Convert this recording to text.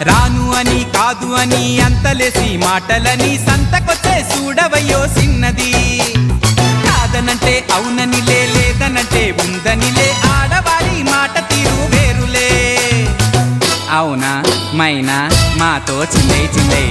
రాను అని కాదు అని అంతలేసి మాటలని సంతకొచ్చే చూడవయ్యో సిన్నది. కాదనంటే అవుననిలే, లేదనంటే ఉందనిలే, ఆడవారి మాట తీరు వేరులే. అవునా మైనా మాతో చిల్లై చిల్లై